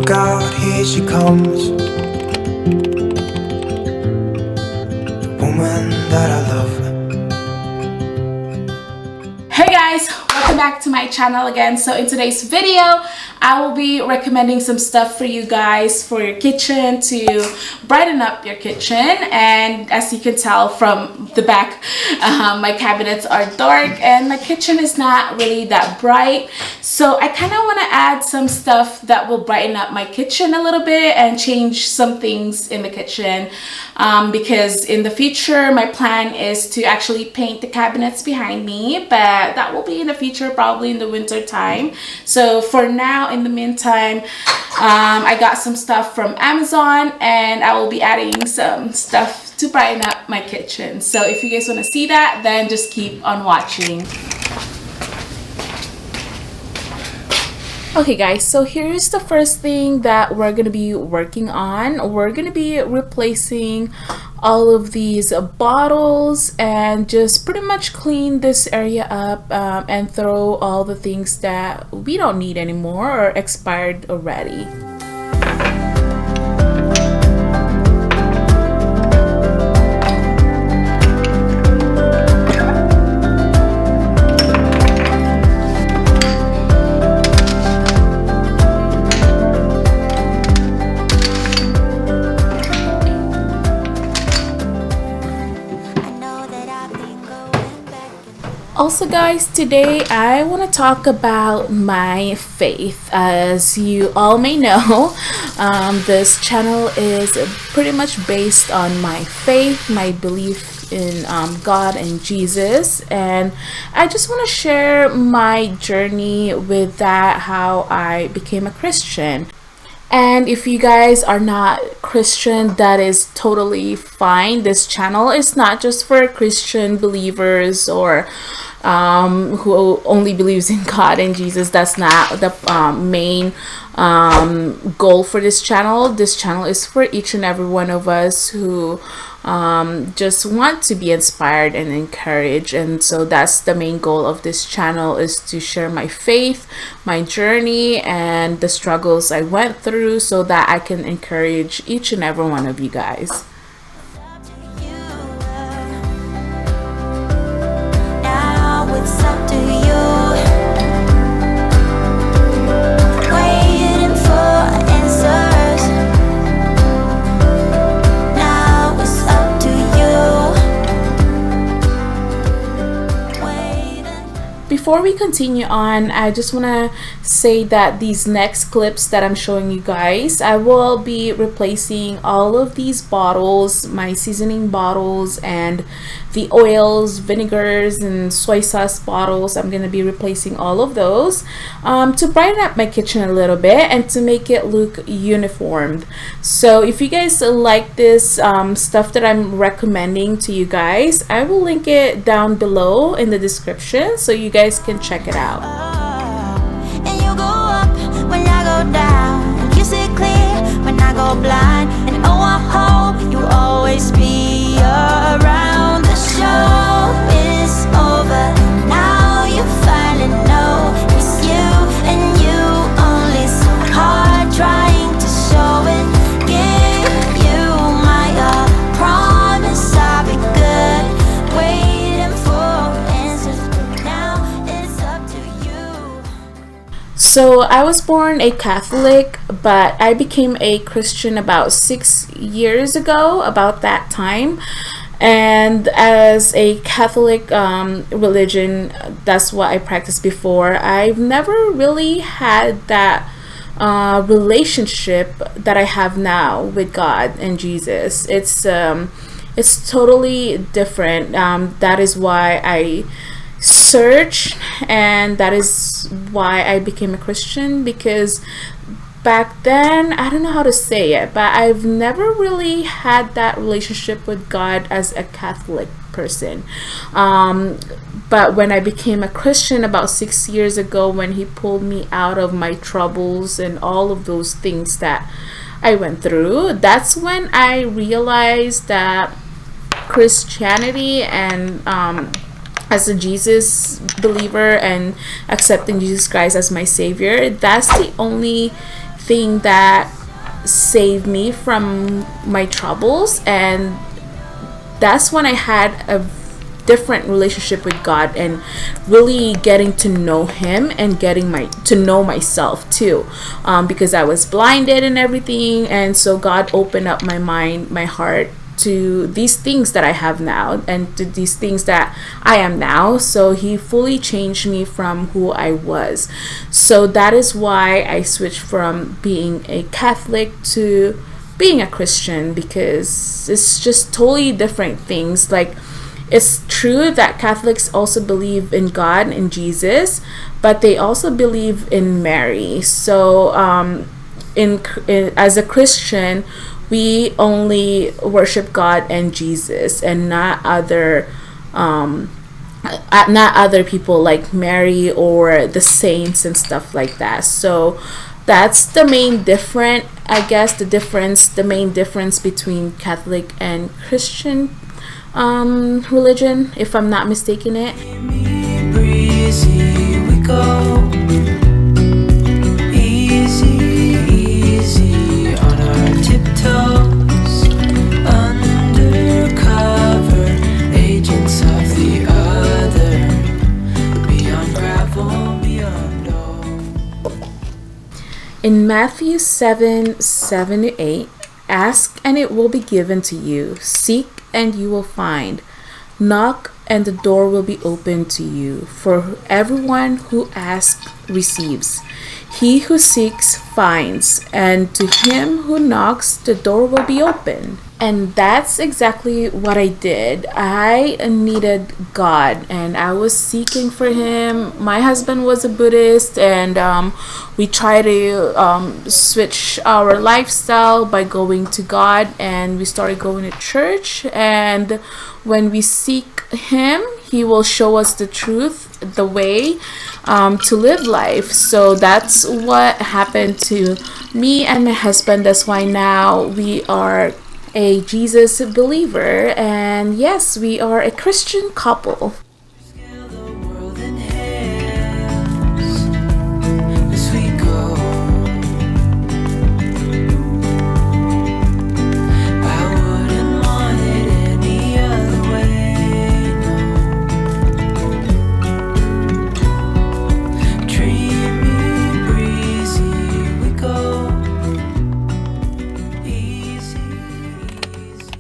God, here she comes, woman that I love. Hey guys, welcome back to my channel again. So in today's video, I will be recommending some stuff for you guys for your kitchen to brighten up your kitchen. And as you can tell from the back, my cabinets are dark and my kitchen is not really that bright. So I kind of want to add some stuff that will brighten up my kitchen a little bit and change some things in the kitchen. Because in the future, my plan is to actually paint the cabinets behind me, but that will be in the future, probably in the winter time. So for now, in the meantime, I got some stuff from Amazon and I will be adding some stuff to brighten up my kitchen. So if you guys want to see that, then just keep on watching. Okay guys, so here's the first thing that we're going to be working on. We're going to be replacing all of these bottles and just pretty much clean this area up and throw all the things that we don't need anymore or expired already. Also guys, today I want to talk about my faith. As you all may know, this channel is pretty much based on my faith, my belief in God and Jesus, and I just want to share my journey with that, how I became a Christian. And if you guys are not Christian, that is totally fine. This channel is not just for Christian believers or who only believes in God and Jesus. That's not the main goal for this channel. This channel is for each and every one of us who just want to be inspired and encouraged. And so that's the main goal of this channel, is to share my faith, my journey, and the struggles I went through so that I can encourage each and every one of you guys. Before we continue on, I just want to say that these next clips that I'm showing you guys, I will be replacing all of these bottles, my seasoning bottles and the oils, vinegars, and soy sauce bottles. I'm going to be replacing all of those to brighten up my kitchen a little bit and to make it look uniformed. So if you guys like this stuff that I'm recommending to you guys, I will link it down below in the description so you guys can check it out. And you go up when I go down, and you see clear when I go blind. And oh, I hope you always be around. The show is over now, you finally know it's you and you only. So hard trying to show it, give you my all. Promise I'll be good, waiting for answers, but now it's up to you. So I was born a Catholic, but I became a Christian about 6 years ago, about that time. And as a Catholic religion, that's what I practiced before. I've never really had that relationship that I have now with God and Jesus. It's totally different. That is why I searched, and that is why I became a Christian, because back then, I don't know how to say it, but I've never really had that relationship with God as a Catholic person. But when I became a Christian about 6 years ago, when he pulled me out of my troubles and all of those things that I went through, that's when I realized that Christianity and as a Jesus believer and accepting Jesus Christ as my Savior, that's the only thing that saved me from my troubles, and that's when I had a different relationship with God and really getting to know Him and getting to know myself too, because I was blinded and everything, and so God opened up my mind, my heart, to these things that I have now and to these things that I am now. So He fully changed me from who I was. So that is why I switched from being a Catholic to being a Christian, because it's just totally different things. Like, it's true that Catholics also believe in God and Jesus, but they also believe in Mary. So as a Christian, we only worship God and Jesus, and not other people like Mary or the saints and stuff like that. So that's the main difference, I guess, the main difference between Catholic and Christian religion, if I'm not mistaken it. Breezy, we go. Easy, easy on our tiptoes. Undercover agents of the other. Beyond gravel, beyond all. In Matthew 7:7-8, ask and it will be given to you. Seek and you will find. Knock and the door will be opened to you. For everyone who asks receives. He who seeks finds. And to him who knocks, the door will be open. And that's exactly what I did. I needed God and I was seeking for Him. My husband was a Buddhist, and we try to switch our lifestyle by going to God, and we started going to church. And when we seek Him, He will show us the truth, the way to live life. So that's what happened to me and my husband. That's why now we are a Jesus believer, and yes, we are a Christian couple. Scale the world in halves as we go. I wouldn't want it any other way, no. Dreamy, breezy, we go. Easy, easy.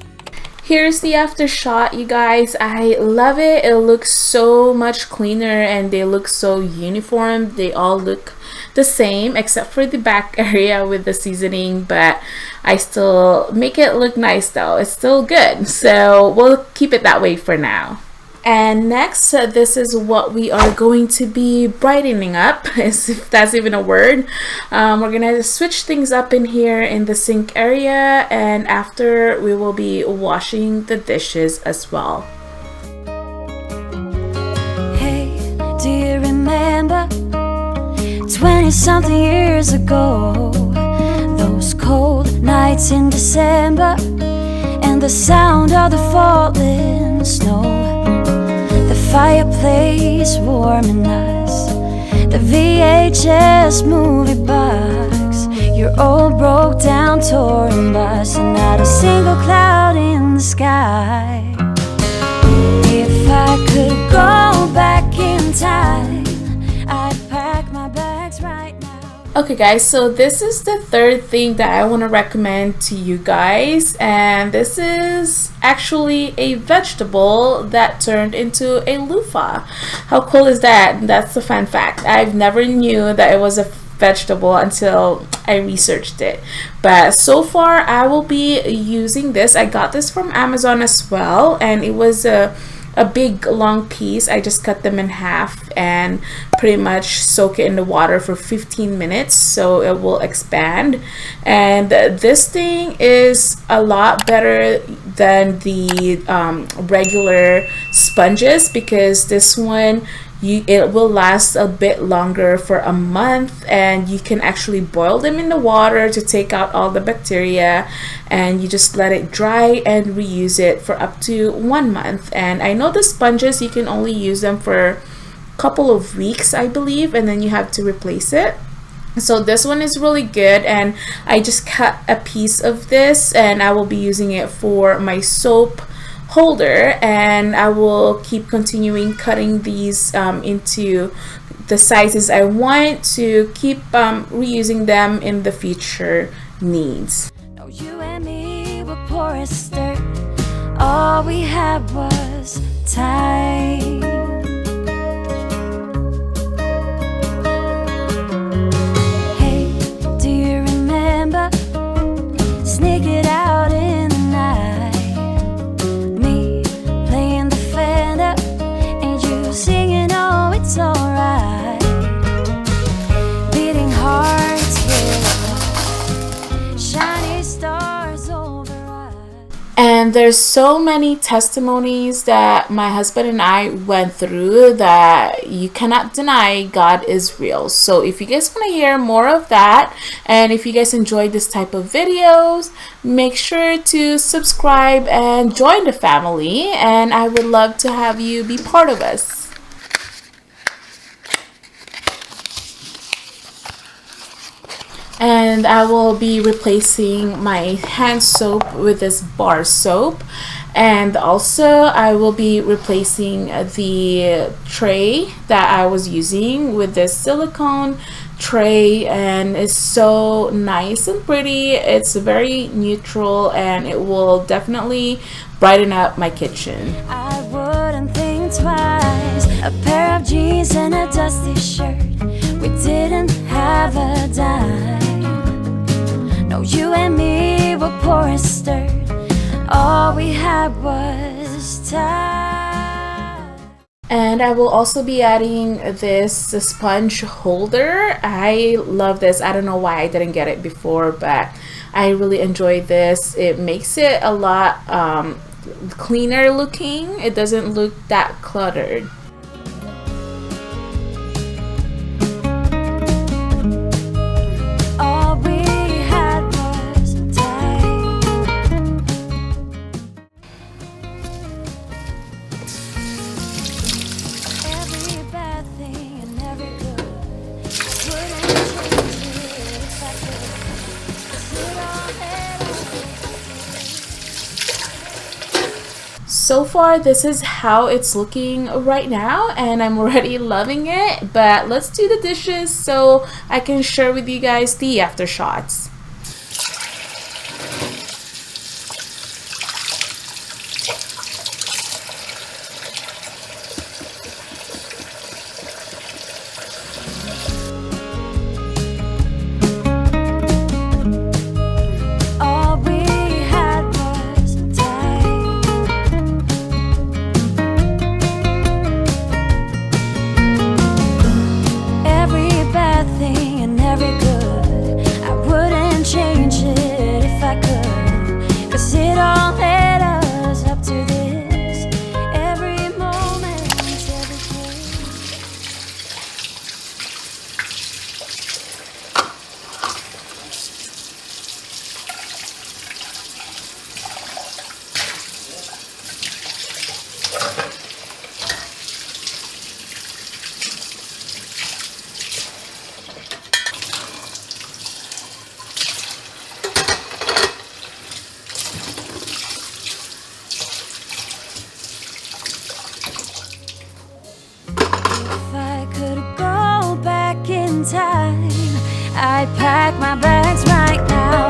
Here's the after shot, you guys. I love it. It looks so much cleaner and they look so uniform. They all look the same except for the back area with the seasoning, but I still make it look nice though. It's still good. So we'll keep it that way for now. And next, this is what we are going to be brightening up, if that's even a word. We're gonna switch things up in here in the sink area, and after we will be washing the dishes as well. Hey, do you remember 20-something years ago? Those cold nights in December, and the sound of the falling snow. The fireplace warming us, the VHS movie box, your old broke down touring bus, and not a single cloud in the sky. If I could go back in time, I'd pack my bags right now. Okay guys, so this is the third thing that I want to recommend to you guys, and this is actually a vegetable that turned into a loofah. How cool is that? That's a fun fact. I've never knew that it was a vegetable until I researched it, but so far I will be using this. I got this from Amazon as well, and it was a big long piece. I just cut them in half and pretty much soak it in the water for 15 minutes so it will expand. And this thing is a lot better than the regular sponges, because this one it will last a bit longer, for a month, and you can actually boil them in the water to take out all the bacteria, and you just let it dry and reuse it for up to 1 month. And I know the sponges, you can only use them for a couple of weeks, I believe, and then you have to replace it. So this one is really good, and I just cut a piece of this and I will be using it for my soap holder, and I will keep continuing cutting these into the sizes I want to keep reusing them in the future needs. No, you and me were poor as dirt. All we had was time. Hey, do you remember? Sneak it out in the night. Me playing the fender and you singing, oh, it's alright. Beating hearts with shiny stars over us. And there's so many testimonies that my husband and I went through that you cannot deny God is real. So if you guys want to hear more of that, and if you guys enjoy this type of videos, make sure to subscribe and join the family, and I would love to have you be part of us. And I will be replacing my hand soap with this bar soap, and also I will be replacing the tray that I was using with this silicone tray, and it's so nice and pretty. It's very neutral and it will definitely brighten up my kitchen. I wouldn't think twice. A pair of jeans and a dusty shirt. We didn't have a dime. No, you and me were poor as dirt. All we had was time. And I will also be adding this sponge holder. I love this. I don't know why I didn't get it before, but I really enjoy this. It makes it a lot cleaner looking. It doesn't look that cluttered. All we had was time. Every bad thing and every good. Wouldn't change it if I could. 'Cause it all had So far, this is how it's looking right now, and I'm already loving it. But let's do the dishes so I can share with you guys the after shots. all we had was time. Every bad thing and every good, I wouldn't change it if I could. 'Cause it all led us up to this. Every moment, everything. If I could go back in time, I'd pack my bags right now.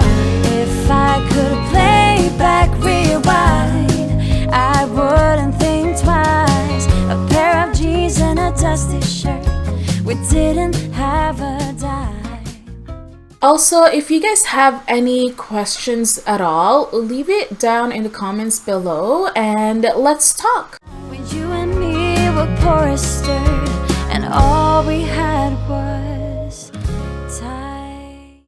If I could play back, rewind, I wouldn't think twice. A pair of jeans and a dusty shirt. We didn't have a dime. Also, if you guys have any questions at all, leave it down in the comments below and let's talk. When you and me were poor as dirt, and all we had was time.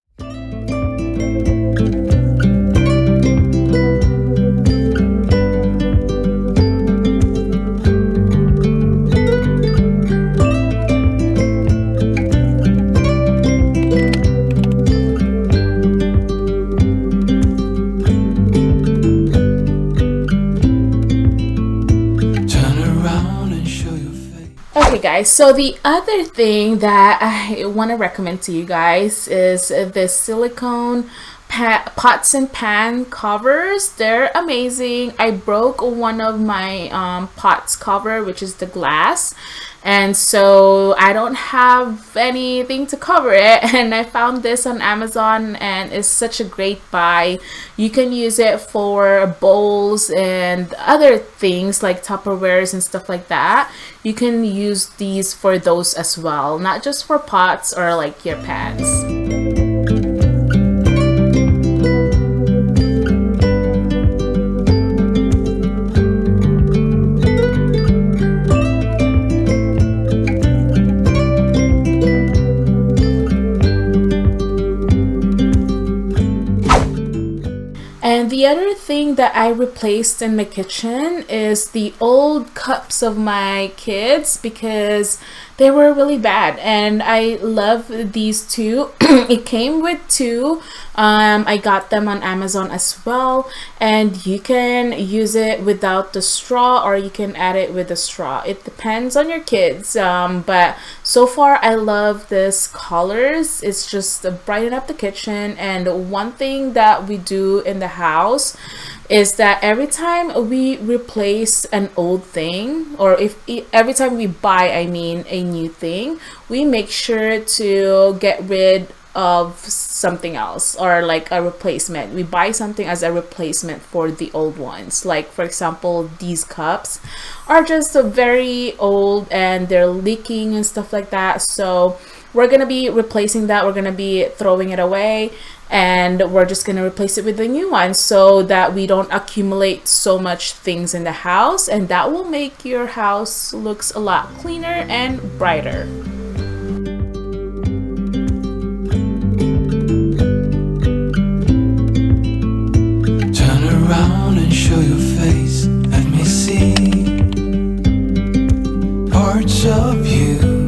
Turn around and show your face. Okay guys, so the other thing that I want to recommend to you guys is the silicone pots and pan covers. They're amazing. I broke one of my pots cover, which is the glass, and so I don't have anything to cover it, and I found this on Amazon and it's such a great buy. You can use it for bowls and other things like Tupperwares and stuff like that. You can use these for those as well, not just for pots or like your pans. And the other thing that I replaced in my kitchen is the old cups of my kids because they were really bad, and I love these two. It came with two. I got them on Amazon as well, and you can use it without the straw or you can add it with the straw. It depends on your kids, but so far I love this colors. It's just brighten up the kitchen. And one thing that we do in the house is that every time we replace an old thing, or every time we buy, I mean, a new thing, we make sure to get rid of something else, or like a replacement. We buy something as a replacement for the old ones. Like for example, these cups are just very old and they're leaking and stuff like that, so we're gonna be replacing that. We're gonna be throwing it away, and we're just gonna replace it with a new one so that we don't accumulate so much things in the house, and that will make your house looks a lot cleaner and brighter. Turn around and show your face. Let me see parts of you.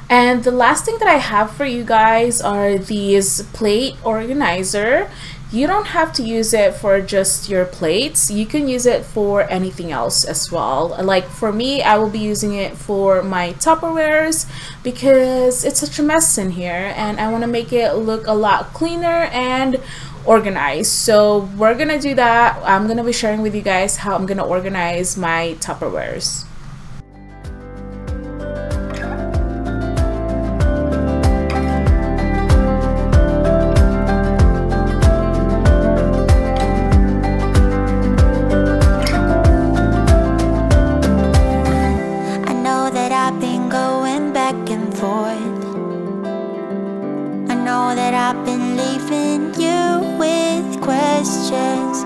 And the last thing that I have for you guys are these plate organizer. You don't have to use it for just your plates. You can use it for anything else as well. Like for me, I will be using it for my Tupperwares because it's such a mess in here and I want to make it look a lot cleaner and organized. So we're gonna do that. I'm gonna be sharing with you guys how I'm gonna organize my Tupperwares. I've been leaving you with questions.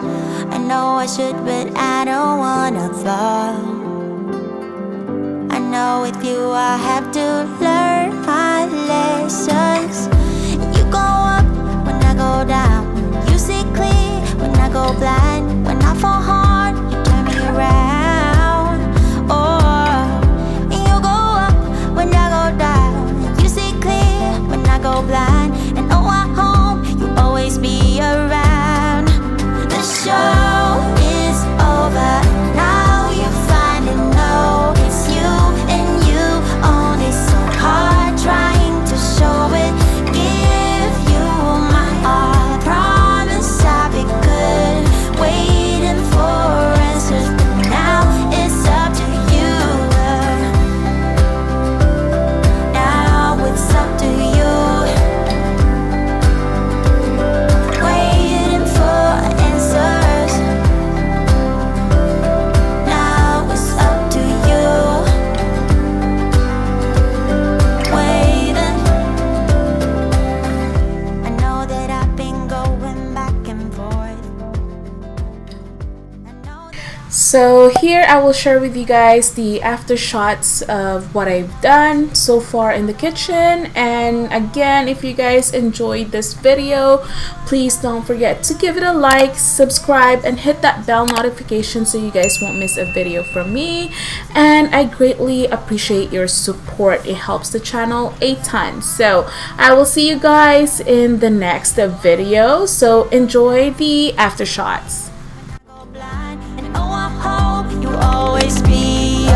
I know I should, but I don't wanna fall. I know with you I have to learn my lessons. You go up when I go down. You see clear when I go blind. When I fall hard, you turn me around. Oh, you go up when I go down. You see clear when I go blind. And oh, I hope you always be around. The show is over. Now you finally know it's you and you only. So hard trying to show it. Give you my all. Promise I'll be good. Waiting for answers, but now it's up to you. Now it's up to you. So here I will share with you guys the after shots of what I've done so far in the kitchen. And again, if you guys enjoyed this video, please don't forget to give it a like, subscribe, and hit that bell notification so you guys won't miss a video from me. And I greatly appreciate your support. It helps the channel a ton. So I will see you guys in the next video. So enjoy the after shots. You always be